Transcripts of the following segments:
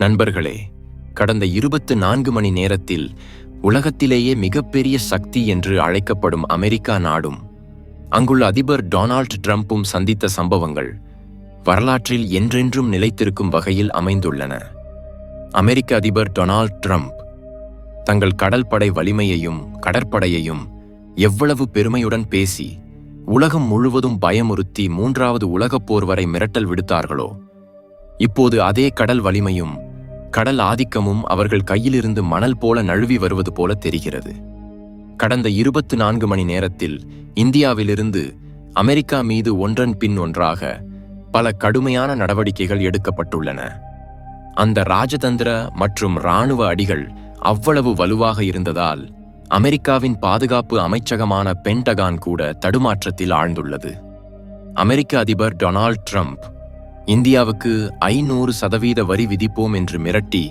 நண்பர்களே, கடந்த 24 மணி நேரத்தில் உலகத்திலேயே மிகப்பெரிய சக்தி என்று அழைக்கப்படும் அமெரிக்கா நாடும் அங்குள்ள அதிபர் டொனால்ட் ட்ரம்பும் சந்தித்த சம்பவங்கள் வரலாற்றில் என்றென்றும் நிலைத்திருக்கும் வகையில் அமைந்துள்ளன. அமெரிக்க அதிபர் டொனால்ட் ட்ரம்ப் தங்கள் கடல் படை வலிமையையும் கடற்படையையும் எவ்வளவு பெருமையுடன் பேசி உலகம் முழுவதும் பயமுறுத்தி 3வது உலகப் போர் வரை மிரட்டல் விடுத்தார்களோ, இப்போது அதே கடல் வலிமையும் கடல் ஆதிக்கமும் அவர்கள் கையிலிருந்து மணல் போல நழுவி வருவது போல தெரிகிறது. கடந்த 24 மணி நேரத்தில் இந்தியாவிலிருந்து அமெரிக்கா மீது ஒன்றன் பின் ஒன்றாக பல கடுமையான நடவடிக்கைகள் எடுக்கப்பட்டுள்ளன. அந்த ராஜதந்திர மற்றும் இராணுவ அடிகள் அவ்வளவு வலுவாக இருந்ததால் அமெரிக்காவின் பாதுகாப்பு அமைச்சகமான பென்டகான் கூட தடுமாற்றத்தில் ஆழ்ந்துள்ளது. அமெரிக்க அதிபர் டொனால்ட் ட்ரம்ப் இந்தியாவுக்கு 500% வரி விதிப்போம் என்று மிரட்டி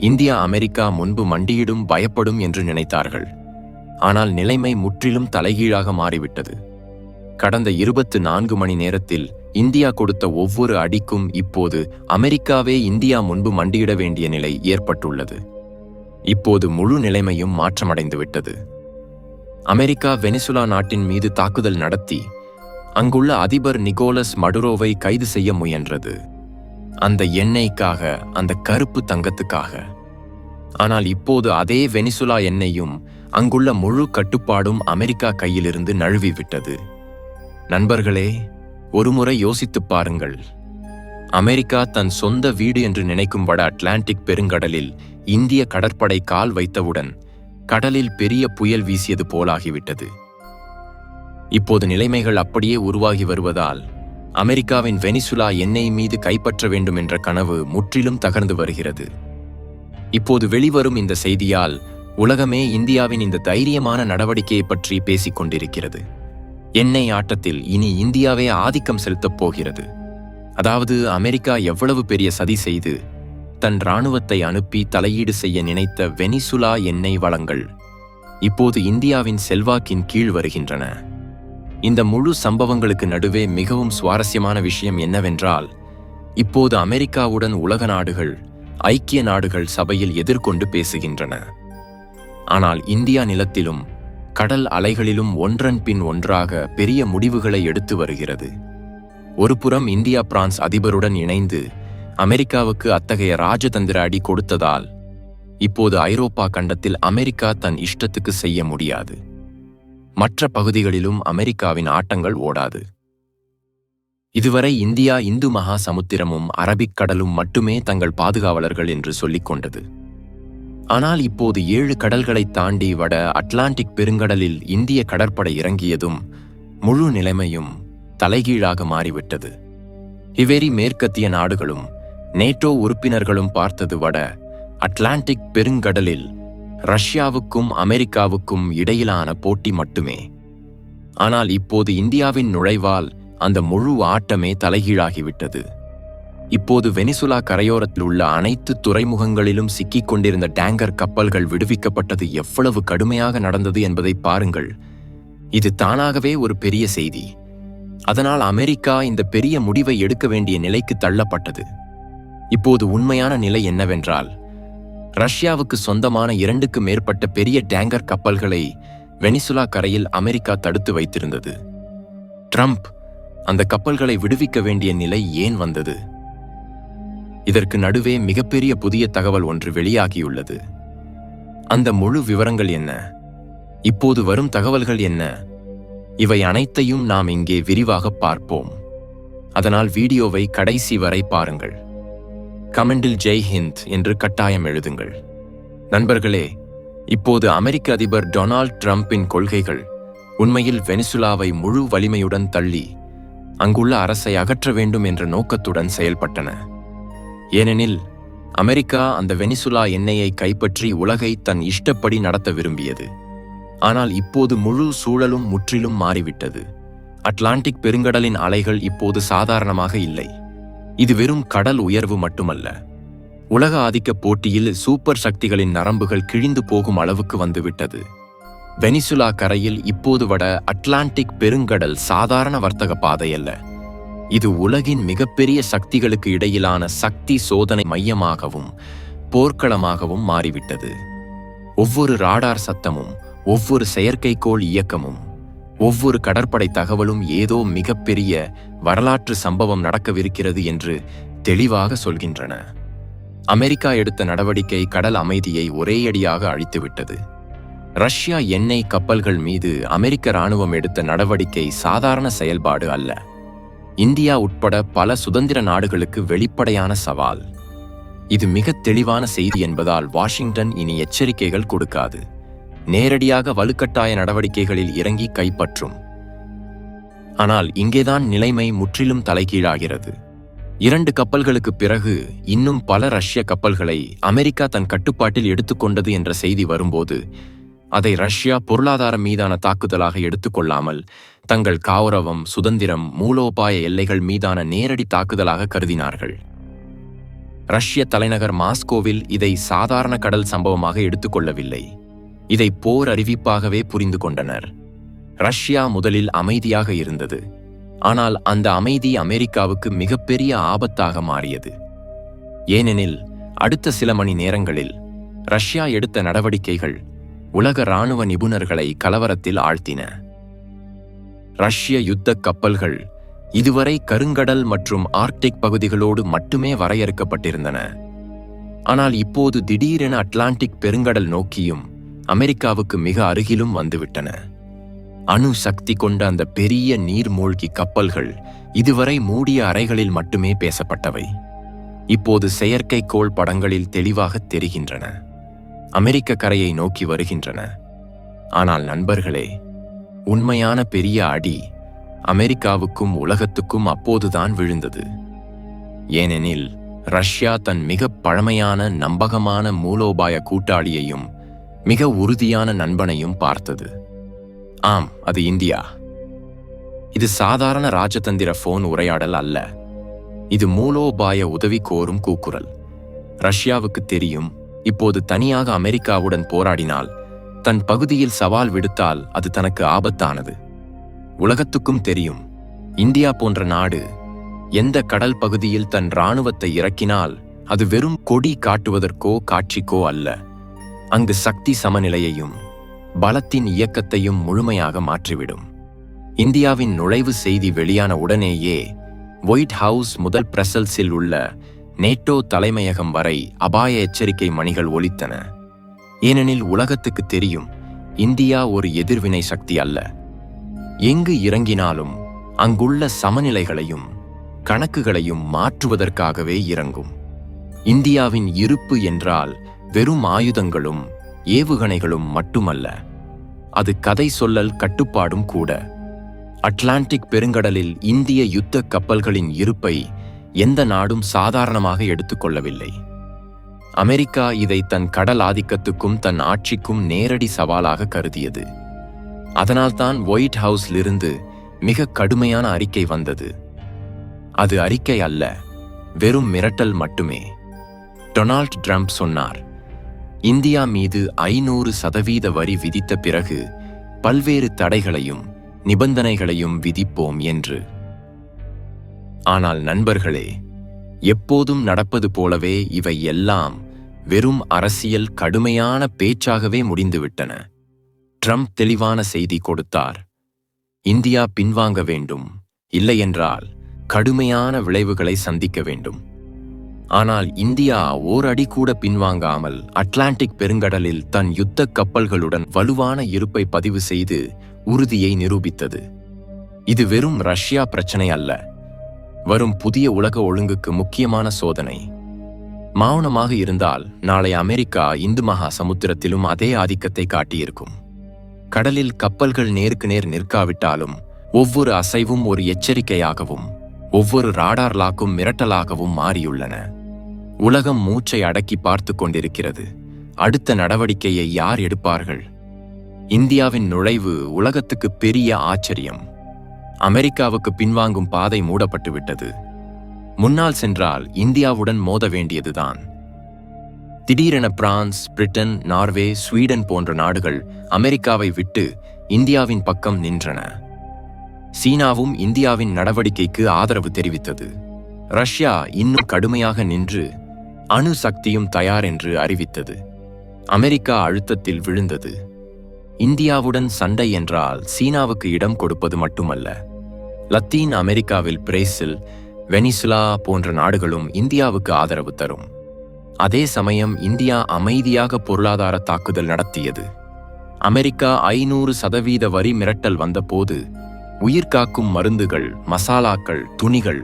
இந்தியா அமெரிக்கா முன்பு மண்டியிடும் பயப்படும் என்று நினைத்தார்கள். ஆனால் நிலைமை முற்றிலும் தலைகீழாக மாறிவிட்டது. கடந்த 24 மணி நேரத்தில் இந்தியா கொடுத்த ஒவ்வொரு அடிக்கும் இப்போது அமெரிக்காவே இந்தியா முன்பு மண்டியிட வேண்டிய நிலை ஏற்பட்டுள்ளது. இப்போது முழு நிலைமையும் மாற்றமடைந்துவிட்டது. அமெரிக்கா வெனிசுலா நாட்டின் மீது தாக்குதல் நடத்தி அங்குள்ள அதிபர் நிகோலஸ் மடுரோவை கைது செய்ய முயன்றது. அந்த எண்ணெய்க்காக, அந்த கருப்பு தங்கத்துக்காக. ஆனால் இப்போது அதே வெனிசுலா எண்ணெயும் அங்குள்ள முழு கட்டுப்பாடும் அமெரிக்கா கையிலிருந்து நழுவிவிட்டது. நண்பர்களே, ஒருமுறை யோசித்துப் பாருங்கள். அமெரிக்கா தன் சொந்த வீடு என்று நினைக்கும் வட அட்லாண்டிக் பெருங்கடலில் இந்திய கடற்படை கால் வைத்தவுடன் கடலில் பெரிய புயல் வீசியது போலாகிவிட்டது. இப்போது நிலைமைகள் அப்படியே உருவாகி வருவதால் அமெரிக்காவின் வெனிசுலா எண்ணெய் மீது கைப்பற்ற வேண்டும் என்ற கனவு முற்றிலும் தகர்ந்து வருகிறது. இப்போது வெளிவரும் இந்த செய்தியால் உலகமே இந்தியாவின் இந்த தைரியமான நடவடிக்கையை பற்றி பேசிக் கொண்டிருக்கிறது. எண்ணெய் ஆட்டத்தில் இனி இந்தியாவே ஆதிக்கம் செலுத்தப் போகிறது. அதாவது அமெரிக்கா எவ்வளவு பெரிய சதி செய்து தன் இராணுவத்தை அனுப்பி தலையீடு செய்ய நினைத்த வெனிசுலா எண்ணெய் வளங்கள் இப்போது இந்தியாவின் செல்வாக்கின் கீழ் வருகின்றன. இந்த முழு சம்பவங்களுக்கு நடுவே மிகவும் சுவாரஸ்யமான விஷயம் என்னவென்றால், இப்போது அமெரிக்காவுடன் உலக நாடுகள், ஐக்கிய நாடுகள் சபையில் எதிர்கொண்டு பேசுகின்றன. ஆனால் இந்தியா நிலத்திலும் கடல் அலைகளிலும் ஒன்றன் பின் ஒன்றாக பெரிய முடிவுகளை எடுத்து வருகிறது. ஒருபுறம் இந்தியா பிரான்ஸ் அதிபருடன் இணைந்து அமெரிக்காவுக்கு அத்தகைய ராஜதந்திர அடி கொடுத்ததால் இப்போது ஐரோப்பா கண்டத்தில் அமெரிக்கா தன் இஷ்டத்துக்கு செய்ய முடியாது. மற்ற பகுதிகளிலும் அமெரிக்காவின் ஆட்டங்கள் ஓடாது. இதுவரை இந்தியா இந்து மகா சமுத்திரமும் அரபிக்கடலும் மட்டுமே தங்கள் பாதுகாவலர்கள் என்று சொல்லிக் கொண்டது. ஆனால் இப்போது 7 கடல்களை தாண்டி வட அட்லாண்டிக் பெருங்கடலில் இந்திய கடற்படை இறங்கியதும் முழு நிலைமையும் தலைகீழாக மாறிவிட்டது. இவ்வேரி மேற்கத்திய நாடுகளும் நேட்டோ உறுப்பினர்களும் பார்த்தது வட அட்லாண்டிக் பெருங்கடலில் ரஷ்யாவுக்கும் அமெரிக்காவுக்கும் இடையிலான போட்டி மட்டுமே. ஆனால் இப்போது இந்தியாவின் நுழைவால் அந்த முழு ஆட்டமே தலைகீழாகிவிட்டது. இப்போது வெனிசுலா கரையோரத்தில் உள்ள அனைத்து துறைமுகங்களிலும் சிக்கிக் கொண்டிருந்த டேங்கர் கப்பல்கள் விடுவிக்கப்பட்டது எவ்வளவு கடுமையாக நடந்தது என்பதை பாருங்கள். இது தானாகவே ஒரு பெரிய செய்தி. அதனால் அமெரிக்கா இந்த பெரிய முடிவை எடுக்க வேண்டிய நிலைக்கு தள்ளப்பட்டது. இப்போது உண்மையான நிலை என்னவென்றால், ரஷ்யாவுக்கு சொந்தமான 2க்கு மேற்பட்ட பெரிய டேங்கர் கப்பல்களை வெனிசுலா கரையில் அமெரிக்கா தடுத்து வைத்திருந்தது. ட்ரம்ப் அந்த கப்பல்களை விடுவிக்க வேண்டிய நிலை ஏன் வந்தது? இதற்கு நடுவே மிகப்பெரிய புதிய தகவல் ஒன்று வெளியாகியுள்ளது. அந்த முழு விவரங்கள் என்ன? இப்போது வரும் தகவல்கள் என்ன? இவை அனைத்தையும் நாம் இங்கே விரிவாக பார்ப்போம். அதனால் வீடியோவை கடைசி வரை பாருங்கள். கமெண்டில் ஜெய் ஹிந்த் என்று கட்டாயம் எழுதுங்கள். நண்பர்களே, இப்போது அமெரிக்க அதிபர் டொனால்ட் ட்ரம்பின் கொள்கைகள் உண்மையில் வெனிசுலாவை முழு வலிமையுடன் தள்ளி அங்குள்ள அரசை அகற்ற வேண்டும் என்ற நோக்கத்துடன் செயல்பட்டன. ஏனெனில் அமெரிக்கா அந்த வெனிசுலா எண்ணெயை கைப்பற்றி உலகை தன் இஷ்டப்படி நடத்த விரும்பியது. ஆனால் இப்போது முழு சூழலும் முற்றிலும் மாறிவிட்டது. அட்லாண்டிக் பெருங்கடலின் அலைகள் இப்போது சாதாரணமாக இல்லை. இது வெறும் கடல் உயர்வு மட்டுமல்ல. உலக ஆதிக்க போட்டியில் சூப்பர் சக்திகளின் நரம்புகள் கிழிந்து போகும் அளவுக்கு வந்துவிட்டது. வெனிசுலா கரையில் இப்போது வட அட்லாண்டிக் பெருங்கடல் சாதாரண வர்த்தக பாதை அல்ல. இது உலகின் மிகப்பெரிய சக்திகளுக்கு இடையிலான சக்தி சோதனை மையமாகவும் போர்க்களமாகவும் மாறிவிட்டது. ஒவ்வொரு ராடார் சத்தமும், ஒவ்வொரு செயற்கைக்கோள் இயக்கமும், ஒவ்வொரு கடற்படை தகவலும் ஏதோ மிகப்பெரிய வரலாற்று சம்பவம் நடக்கவிருக்கிறது என்று தெளிவாக சொல்கின்றன. அமெரிக்கா எடுத்த நடவடிக்கை கடல் அமைதியை ஒரேயடியாக அழித்துவிட்டது. ரஷ்யா எண்ணெய் கப்பல்கள் மீது அமெரிக்க இராணுவம் எடுத்த நடவடிக்கை சாதாரண செயல்பாடு அல்ல. இந்தியா உட்பட பல சுதந்திர நாடுகளுக்கு வெளிப்படையான சவால். இது மிக தெளிவான செய்தி என்பதால் வாஷிங்டன் இனி எச்சரிக்கைகள் கொடுக்காது. நேரடியாக வலுக்கட்டாய நடவடிக்கைகளில் இறங்கி கைப்பற்றும். ஆனால் இங்கேதான் நிலைமை முற்றிலும் தலைகீழாகிறது. 2 கப்பல்களுக்கு பிறகு இன்னும் பல ரஷ்ய கப்பல்களை அமெரிக்கா தன் கட்டுப்பாட்டில் எடுத்துக்கொண்டது என்ற செய்தி வரும்போது அதை ரஷ்யா பொருளாதாரம் மீதான தாக்குதலாக எடுத்துக்கொள்ளாமல் தங்கள் கௌரவம், சுதந்திரம், மூலோபாய எல்லைகள் மீதான நேரடி தாக்குதலாக கருதினார்கள். ரஷ்ய தலைநகர் மாஸ்கோவில் இதை சாதாரண கடல் சம்பவமாக எடுத்துக்கொள்ளவில்லை. இதை போர் அறிவிப்பாகவே புரிந்து கொண்டனர். ரஷ்யா முதலில் அமைதியாக இருந்தது. ஆனால் அந்த அமைதி அமெரிக்காவுக்கு மிகப்பெரிய ஆபத்தாக மாறியது. ஏனெனில் அடுத்த சில மணி நேரங்களில் ரஷ்யா எடுத்த நடவடிக்கைகள் உலக இராணுவ நிபுணர்களை கலவரத்தில் ஆழ்த்தின. ரஷ்ய யுத்த கப்பல்கள் இதுவரை கருங்கடல் மற்றும் ஆர்க்டிக் பகுதிகளோடு மட்டுமே வரையறுக்கப்பட்டிருந்தன. ஆனால் இப்போது திடீரென அட்லாண்டிக் பெருங்கடல் நோக்கியும் அமெரிக்காவுக்கு மிக அருகிலும் வந்துவிட்டன. அணு சக்தி கொண்ட அந்த பெரிய நீர்மூழ்கி கப்பல்கள் இதுவரை மூடிய அறைகளில் மட்டுமே பேசப்பட்டவை. இப்போது செயற்கைக்கோள் படங்களில் தெளிவாக தெரிகின்றன. அமெரிக்க கரையை நோக்கி வருகின்றன. ஆனால் நண்பர்களே, உண்மையான பெரிய அடி அமெரிக்காவுக்கும் உலகத்துக்கும் அப்போதுதான் விழுந்தது. ஏனெனில் ரஷ்யா தன் மிக பழமையான நம்பகமான மூலோபாய கூட்டாளியையும் மிக உறுதியான நண்பனையும் பார்த்தது. ஆம், அது இந்தியா. இது சாதாரண ராஜதந்திர போன் உரையாடல் அல்ல. இது மூலோபாய உதவி கோரும் கூக்குரல். ரஷ்யாவுக்கு தெரியும், இப்போது தனியாக அமெரிக்காவுடன் போராடினால், தன் பகுதியில் சவால் விடுத்தால் அது தனக்கு ஆபத்தானது. உலகத்துக்கும் தெரியும், இந்தியா போன்ற நாடு எந்த கடல் பகுதியில் தன் இராணுவத்தை இறக்கினால் அது வெறும் கொடி காட்டுவதற்கோ காட்சிக்கோ அல்ல. அங்கு சக்தி சமநிலையையும் பலத்தின் இயக்கத்தையும் முழுமையாக மாற்றிவிடும். இந்தியாவின் நுழைவு செய்தி வெளியான உடனேயே ஒயிட் ஹவுஸ் முதல் பிரசல்ஸில் உள்ள நேட்டோ தலைமையகம் வரை அபாய எச்சரிக்கை மணிகள் ஒலித்தன. ஏனெனில் உலகத்துக்கு தெரியும், இந்தியா ஒரு எதிர்வினை சக்தி அல்ல. எங்கு இறங்கினாலும் அங்குள்ள சமநிலைகளையும் கணக்குகளையும் மாற்றுவதற்காகவே இறங்கும். இந்தியாவின் இருப்பு என்றால் வெறும் ஆயுதங்களும் ஏவுகணைகளும் மட்டுமல்ல, அது கதை சொல்லல் கட்டுப்பாடும் கூட. அட்லாண்டிக் பெருங்கடலில் இந்திய யுத்த கப்பல்களின் இருப்பை எந்த நாடும் சாதாரணமாக எடுத்துக்கொள்ளவில்லை. அமெரிக்கா இதை தன் கடல் ஆதிக்கத்துக்கும் தன் ஆட்சிக்கும் நேரடி சவாலாக கருதியது. அதனால்தான் ஒயிட் ஹவுஸிலிருந்து மிக கடுமையான அறிக்கை வந்தது. அது அறிக்கை அல்ல, வெறும் மிரட்டல் மட்டுமே. டொனால்ட் ட்ரம்ப் சொன்னார், இந்தியா மீது 500% வரி விதித்த பிறகு பல்வேறு தடைகளையும் நிபந்தனைகளையும் விதிப்போம் என்று. ஆனால் நண்பர்களே, எப்போதும் நடப்பது போலவே இவை எல்லாம் வெறும் அரசியல் கடுமையான பேச்சாகவே முடிந்துவிட்டன. ட்ரம்ப் தெளிவான செய்தி கொடுத்தார். இந்தியா பின்வாங்க வேண்டும், இல்லையென்றால் கடுமையான விளைவுகளை சந்திக்க வேண்டும். ஆனால் இந்தியா ஓரடி கூட பின்வாங்காமல் அட்லாண்டிக் பெருங்கடலில் தன் யுத்த கப்பல்களுடன் வலுவான இருப்பை பதிவு செய்து உறுதியை நிரூபித்தது. இது வெறும் ரஷ்யா பிரச்சனை அல்ல, வரும் புதிய உலக ஒழுங்குக்கு முக்கியமான சோதனை. மௌனமாக இருந்தால் நாளை அமெரிக்கா இந்து மகா சமுத்திரத்திலும் அதே ஆதிக்கத்தை காட்டியிருக்கும். கடலில் கப்பல்கள் நேருக்கு நேர் நிற்காவிட்டாலும் ஒவ்வொரு அசைவும் ஒரு எச்சரிக்கையாகவும் ஒவ்வொரு ராடார் லாக்கும் மிரட்டலாகவும் மாறியுள்ளன. உலகம் மூச்சை அடக்கி பார்த்து கொண்டிருக்கிறது. அடுத்த நடவடிக்கையை யார் எடுப்பார்கள்? இந்தியாவின் நுழைவு உலகத்துக்கு பெரிய ஆச்சரியம். அமெரிக்காவுக்கு பின்வாங்கும் பாதை மூடப்பட்டுவிட்டது. முன்னால் சென்றால் இந்தியாவுடன் மோத வேண்டியதுதான். திடீரென பிரான்ஸ், பிரிட்டன், நார்வே, ஸ்வீடன் போன்ற நாடுகள் அமெரிக்காவை விட்டு இந்தியாவின் பக்கம் நின்றன. சீனாவும் இந்தியாவின் நடவடிக்கைக்கு ஆதரவு தெரிவித்தது. ரஷ்யா இன்னும் கடுமையாக நின்று அணு சக்தியும் தயார் என்று அறிவித்தது. அமெரிக்கா அழுத்தத்தில் விழுந்தது. இந்தியாவுடன் சண்டை என்றால் சீனாவுக்கு இடம் கொடுப்பது மட்டுமல்ல, லத்தீன் அமெரிக்காவில் பிரேசில், வெனிசுலா போன்ற நாடுகளும் இந்தியாவுக்கு ஆதரவு தரும். அதே சமயம் இந்தியா அமைதியாக பொருளாதார தாக்குதல் நடத்தியது. அமெரிக்கா 500% வரி மிரட்டல் வந்தபோது உயிர்காக்கும் மருந்துகள், மசாலாக்கள், துணிகள்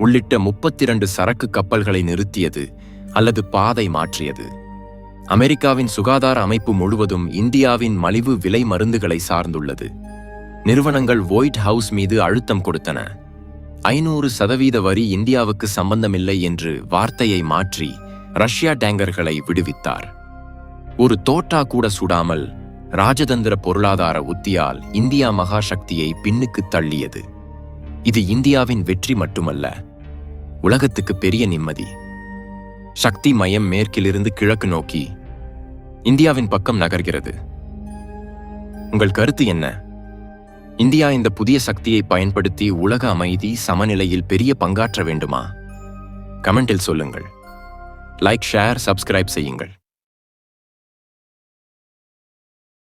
உள்ளிட்ட 32 சரக்கு கப்பல்களை நிறுத்தியது அல்லது பாதை மாற்றியது. அமெரிக்காவின் சுகாதார அமைப்பு முழுவதும் இந்தியாவின் மலிவு விலை மருந்துகளை சார்ந்துள்ளது. நிறுவனங்கள் ஒயிட் ஹவுஸ் மீது அழுத்தம் கொடுத்தன. 500% வரி இந்தியாவுக்கு சம்பந்தமில்லை என்று வார்த்தையை மாற்றி ரஷ்யா டேங்கர்களை விடுவித்தார். ஒரு தோட்டா கூட சுடாமல் ராஜதந்திர பொருளாதார உத்தியால் இந்தியா மகாசக்தியை பின்னுக்கு தள்ளியது. இது இந்தியாவின் வெற்றி மட்டுமல்ல, உலகத்துக்கு பெரிய நிம்மதி. சக்தி மையம் மேற்கிலிருந்து கிழக்கு நோக்கி இந்தியாவின் பக்கம் நகர்கிறது. உங்கள் கருத்து என்ன? இந்தியா இந்த புதிய சக்தியை பயன்படுத்தி உலக அமைதி சமநிலையில் பெரிய பங்காற்ற வேண்டுமா? கமெண்டில் சொல்லுங்கள். லைக், ஷேர், சப்ஸ்கிரைப் செய்யுங்கள்.